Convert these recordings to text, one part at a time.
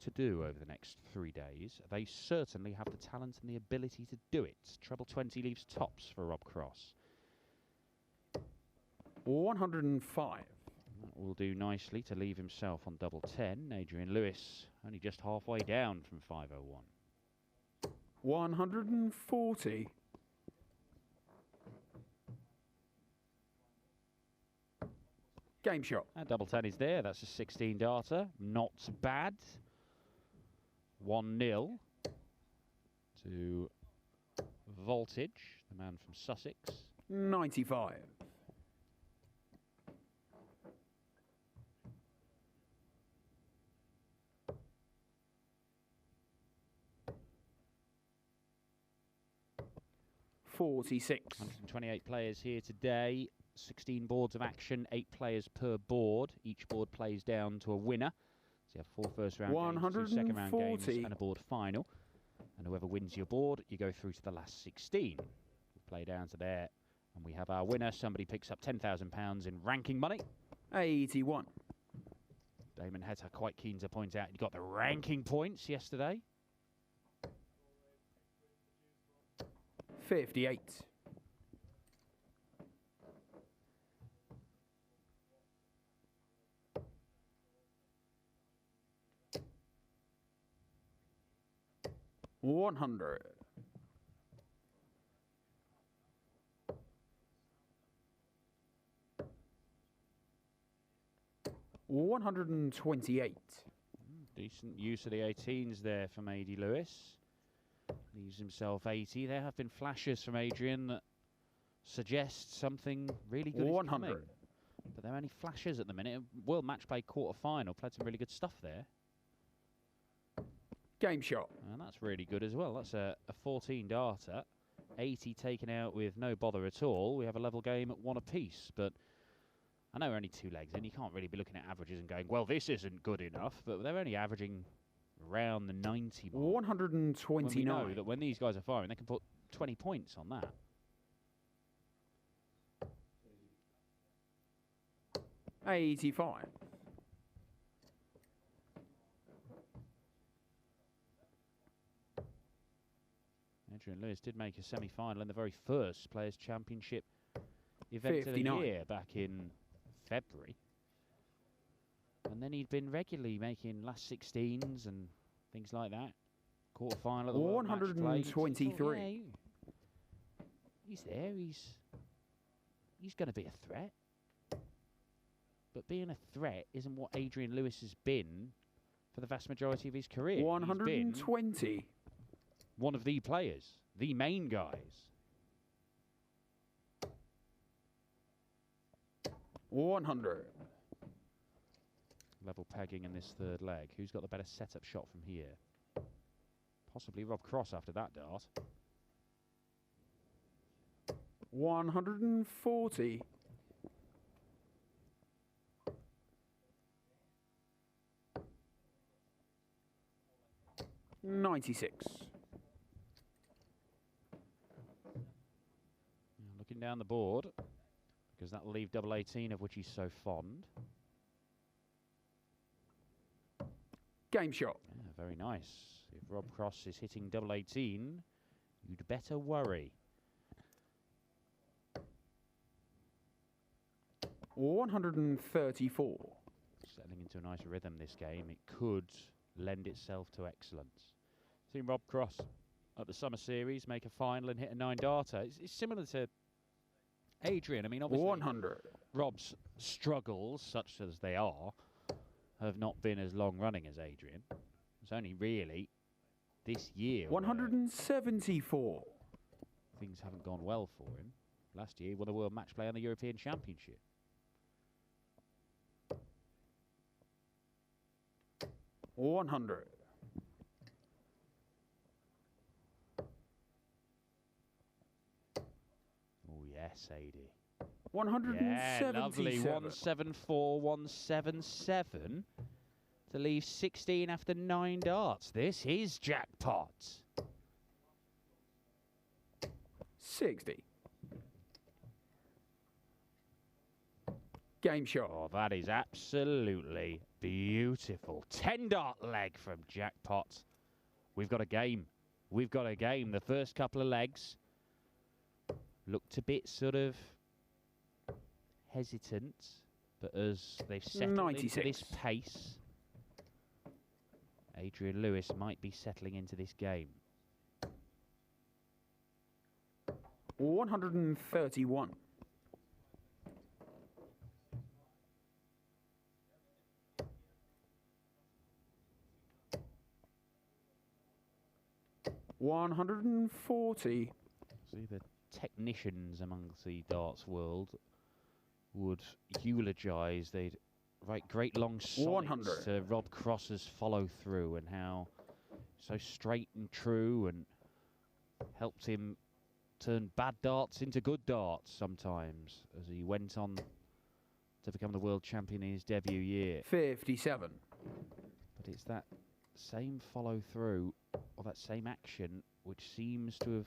to do over the next 3 days, they certainly have the talent and the ability to do it. Treble 20 leaves tops for Rob Cross. 105. That will do nicely to leave himself on double 10. Adrian Lewis only just halfway down from 501. 140. Game shot. And double 10 is there. That's a 16 darter. Not bad. 1-0 to Voltage, the man from Sussex. 95. $46. 128 players here today. 16 boards of action, 8 players per board. Each board plays down to a winner. So you have 4 first-round games, 2 second-round games, and a board final. And whoever wins your board, you go through to the last 16. We play down to there, and we have our winner. Somebody picks up £10,000 in ranking money. 81. Damon Hetta quite keen to point out he got the ranking points yesterday. 58. $100. 128. Decent use of the 18s there from AD Lewis. Leaves himself 80. There have been flashes from Adrian that suggest something really good 100. is coming. But they're only flashes at the minute. World Match Play quarter-final. Played some really good stuff there. Game shot. And that's really good as well. That's a 14 darter. 80 taken out with no bother at all. We have a level game at 1 apiece. But I know we're only 2 legs in. You can't really be looking at averages and going, well, this isn't good enough. But they're only averaging around the 90 mark. 129. When we know that when these guys are firing, they can put 20 points on that. $85. Adrian Lewis did make a semi-final in the very first Players' Championship event 59. of the year back in February. And then he'd been regularly making last 16s and things like that. Quarter-final at the World Match Play. 123. Yeah, he's there. He's going to be a threat. But being a threat isn't what Adrian Lewis has been for the vast majority of his career. 120. One of the players, the main guys. 100. Level pegging in this third leg. Who's got the better setup shot from here? Possibly Rob Cross after that dart. 140. $96. Looking down the board, because that'll leave double 18, of which he's so fond. Game shot. Yeah, very nice. If Rob Cross is hitting double 18, you'd better worry. 134. Settling into a nice rhythm this game. It could lend itself to excellence. Seen Rob Cross at the Summer Series make a final and hit a 9 darter. It's similar to Adrian. I mean, obviously, 100. Rob's struggles, such as they are, have not been as long running as Adrian. It's only really this year 174. things haven't gone well for him. Last year, he won the World Match Play and the European Championship. $100. Oh, yes, AD. 177. Yeah, lovely. 174, 177 to leave 16 after 9 darts. This is jackpot. 60. Game shot. Oh, that is absolutely beautiful 10-dart leg from Jackpot. We've got a game. We've got a game. The first couple of legs looked a bit sort of hesitant, but as they've settled 96. into this pace, Adrian Lewis might be settling into this game. 131. 140. See, the technicians amongst the darts world would eulogise. They'd write great long sonnets to Rob Cross's follow through and how so straight and true, and helped him turn bad darts into good darts sometimes as he went on to become the world champion in his debut year. 57. But it's that same follow through, or that same action, which seems to have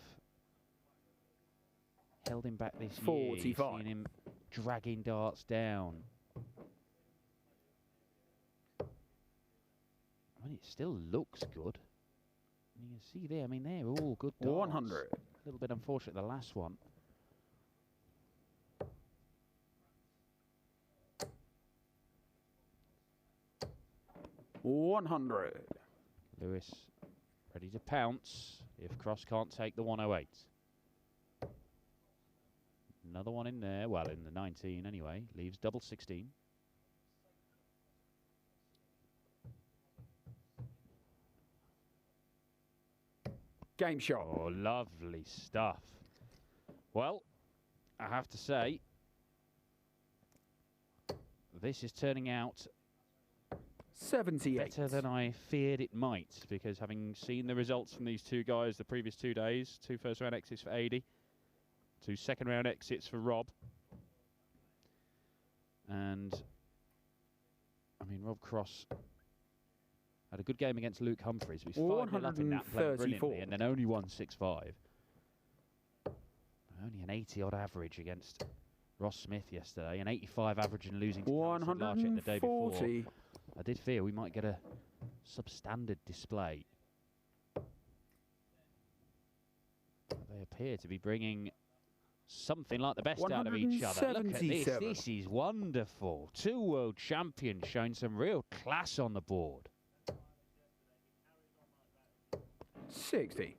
held him back this 45. year. You've seen him dragging darts down. I mean, it still looks good. You can see there, I mean, they're all good darts. 100. A little bit unfortunate, the last one. $100. Lewis ready to pounce if Cross can't take the 108. Another one in there, well, in the 19 anyway, leaves double 16. Game shot. Oh, lovely stuff. Well, I have to say, this is turning out 78. better than I feared it might, because having seen the results from these two guys the previous 2 days, 2 first-round exits for Adi, 2 second-round exits for Rob. And, I mean, Rob Cross had a good game against Luke Humphries. He was 5-0 up in that, playing brilliantly, and then only won 6-5. Only an 80-odd average against Ross Smith yesterday, an 85 average and losing to Larchett the day before. I did fear we might get a substandard display. They appear to be bringing something like the best out of each other. Look at this. This is wonderful. 2 world champions showing some real class on the board. 60.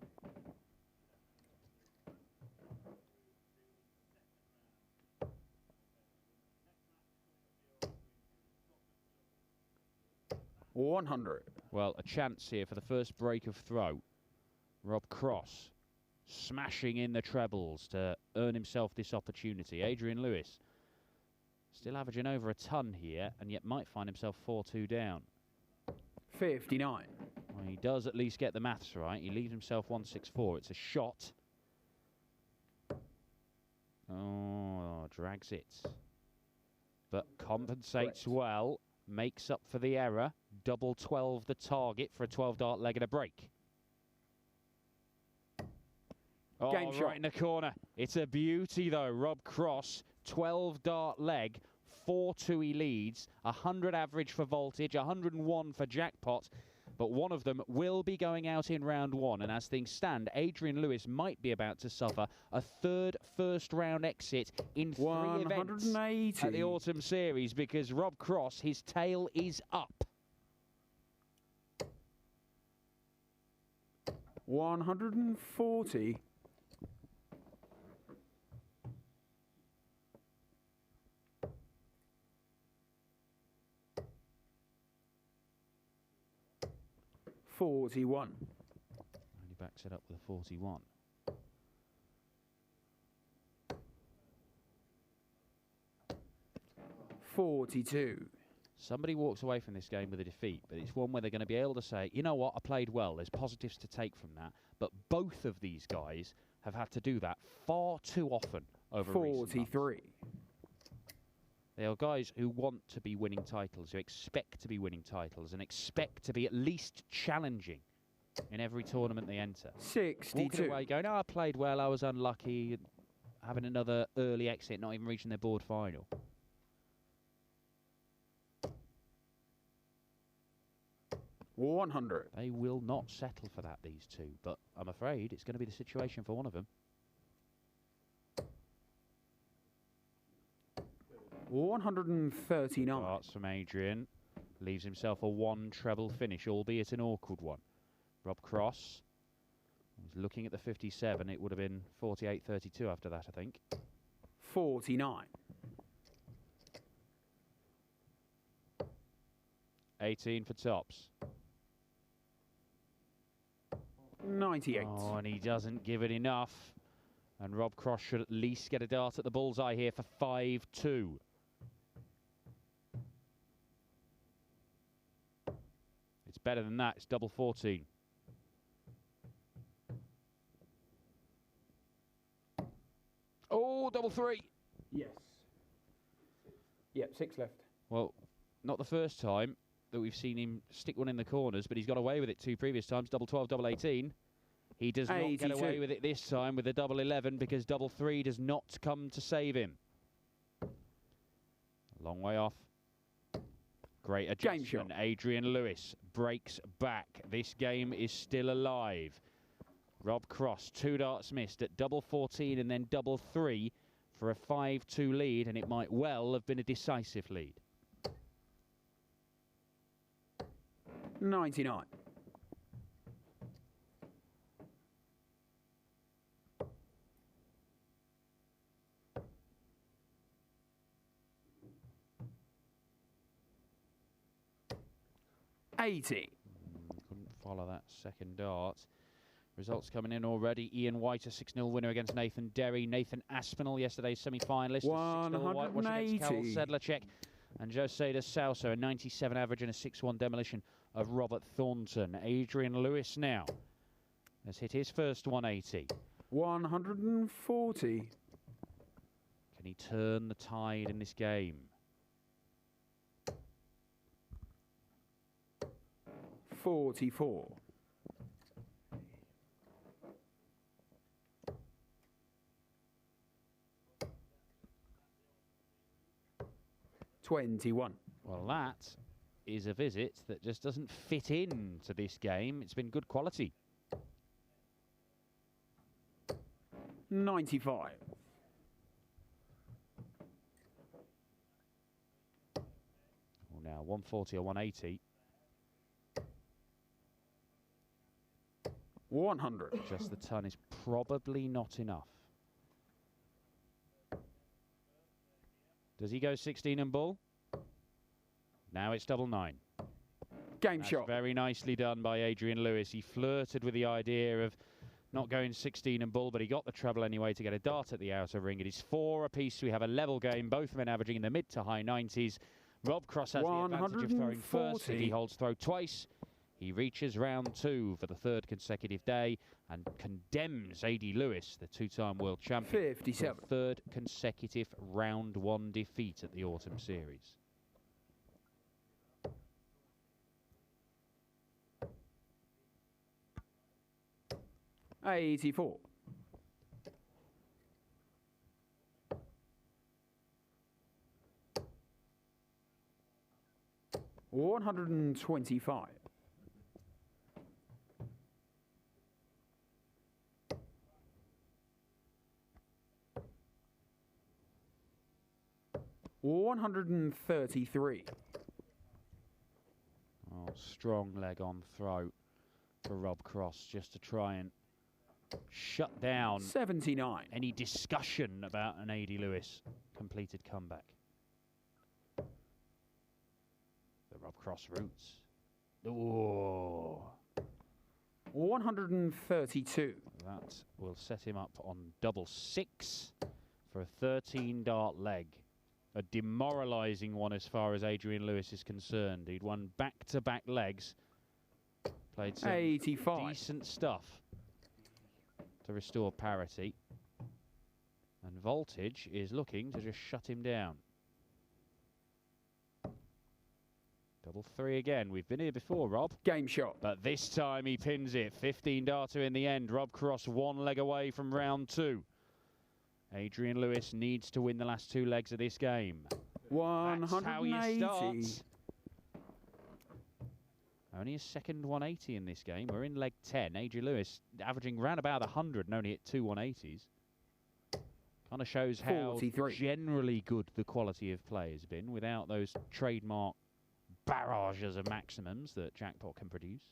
$100. Well, a chance here for the first break of throw. Rob Cross smashing in the trebles to earn himself this opportunity. Adrian Lewis still averaging over a ton here, and yet might find himself 4-2 down. 59. Well, he does at least get the maths right. He leaves himself 164. It's a shot. Oh, drags it. But compensates well. Makes up for the error. Double 12 the target for a 12-dart leg and a break. Oh, Game right shot. in the corner. It's a beauty, though. Rob Cross, 12-dart leg. 4-2 he leads. 100 average for Voltage, 101 for Jackpot. But one of them will be going out in round 1. And as things stand, Adrian Lewis might be about to suffer a 3rd first-round exit in 3 events at the Autumn Series, because Rob Cross, his tail is up. 140. $41. Only backs it up with a 41. $42. Somebody walks away from this game with a defeat, but it's one where they're going to be able to say, you know what, I played well. There's positives to take from that. But both of these guys have had to do that far too often over recent months. 43. They are guys who want to be winning titles, who expect to be winning titles, and expect to be at least challenging in every tournament they enter. 62. Walking away going, oh, I played well, I was unlucky, having another early exit, not even reaching their board final. 100. They will not settle for that, these two, but I'm afraid it's going to be the situation for one of them. 139. Darts from Adrian. Leaves himself a 1 treble finish, albeit an awkward one. Rob Cross was looking at the 57. It would have been 48-32 after that, I think. 49. 18 for tops. 98. Oh, and he doesn't give it enough. And Rob Cross should at least get a dart at the bullseye here for 5-2. It's better than that. It's double 14. Oh, double 3. Yes. Yep, 6 left. Well, not the first time that we've seen him stick one in the corners, but he's got away with it 2 previous times. Double 12, double 18. He does not 82. get away with it this time with the double 11 because double 3 does not come to save him. Long way off. Great adjustment. Adrian Lewis breaks back. This game is still alive. Rob Cross, 2 darts missed at double 14 and then double 3 for a 5-2 lead, and it might well have been a decisive lead. 99. 80. Couldn't follow that second dart. Results coming in already. Ian White, a 6-0 winner against Nathan Derry. Nathan Aspinall, yesterday's semi-finalist, a 6-0 whitewash against Karol Sedlacek. And Jose de Sousa, a 97 average and a 6-1 demolition of Robert Thornton. Adrian Lewis now has hit his first 180. 140. Can he turn the tide in this game? 44. 21. Well, that is a visit that just doesn't fit in to this game. It's been good quality. 95. Well, now 140 or 180. 100. Just the ton is probably not enough. Does he go 16 and bull? Now it's double 9. Game That's shot. Very nicely done by Adrian Lewis. He flirted with the idea of not going 16 and bull, but he got the treble anyway to get a dart at the outer ring. It is 4 apiece. We have a level game, both men averaging in the mid to high 90s. Rob Cross has the advantage of throwing first. If he holds throw twice, he reaches round 2 for the 3rd consecutive day and condemns A.D. Lewis, the 2-time world champion, 57. for a 3rd consecutive round 1 defeat at the Autumn Series. $84. 125. 133. Oh, strong leg on throw for Rob Cross just to try and shut down 79. any discussion about an A.D. Lewis completed comeback. The Rob Cross roots. Oh. 132. That will set him up on double 6 for a 13-dart leg. A demoralising one as far as Adrian Lewis is concerned. He'd won back-to-back legs. Played some 85. decent stuff to restore parity. And Voltage is looking to just shut him down. Double 3 again. We've been here before, Rob. Game shot. But this time he pins it. 15-darter in the end. Rob Cross 1 leg away from round 2. Adrian Lewis needs to win the last 2 legs of this game. 180. That's how you start. Only a second 180 in this game. We're in leg 10. Adrian Lewis averaging round about 100 and only hit 2 180s. Kind of shows how 43. generally good the quality of play has been without those trademark barrages of maximums that Jackpot can produce.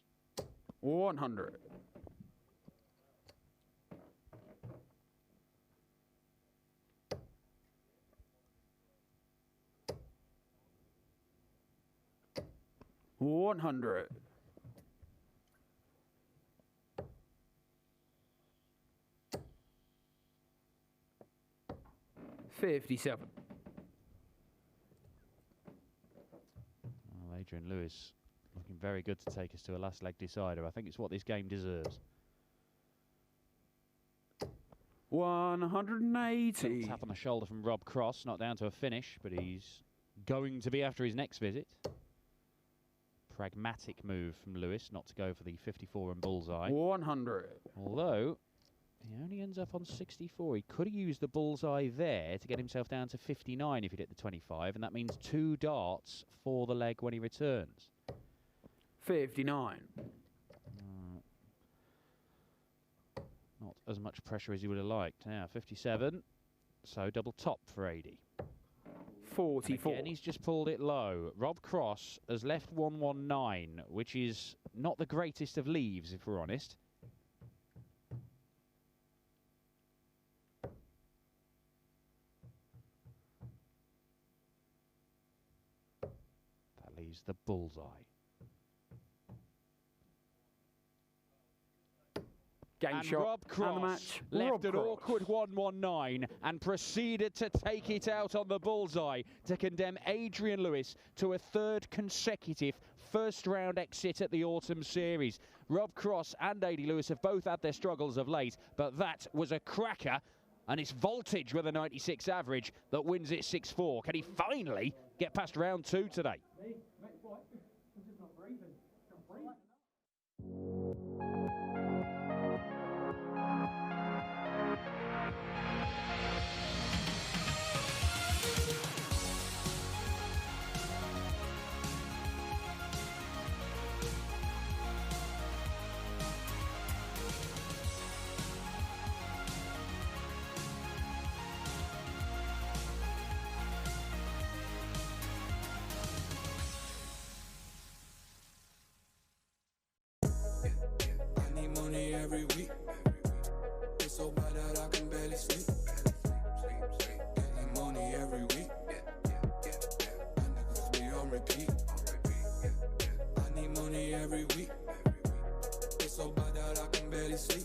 100. $100. $57. Well, Adrian Lewis looking very good to take us to a last leg decider. I think it's what this game deserves. 180. Tap on the shoulder from Rob Cross, not down to a finish, but he's going to be after his next visit. Pragmatic move from Lewis not to go for the 54 and bullseye. 100. Although he only ends up on 64. He could have used the bullseye there to get himself down to 59 if he'd hit the 25, and that means 2 darts for the leg when he returns. 59. Not as much pressure as he would have liked. Now 57, so double top for 80. 44. And he's just pulled it low. Rob Cross has left 119, which is not the greatest of leaves, if we're honest. That leaves the bullseye. Game and shot. Rob Cross and the match. left an awkward 119 and proceeded to take it out on the bullseye to condemn Adrian Lewis to a 3rd consecutive first-round exit at the Autumn Series. Rob Cross and Adrian Lewis have both had their struggles of late, but that was a cracker, and it's Voltage with a 96 average that wins it 6-4. Can he finally get past round 2 today? Every week, it's so bad that I can barely sleep. Getting money every week, and niggas be on repeat. I need money every week, it's so bad that I can barely sleep.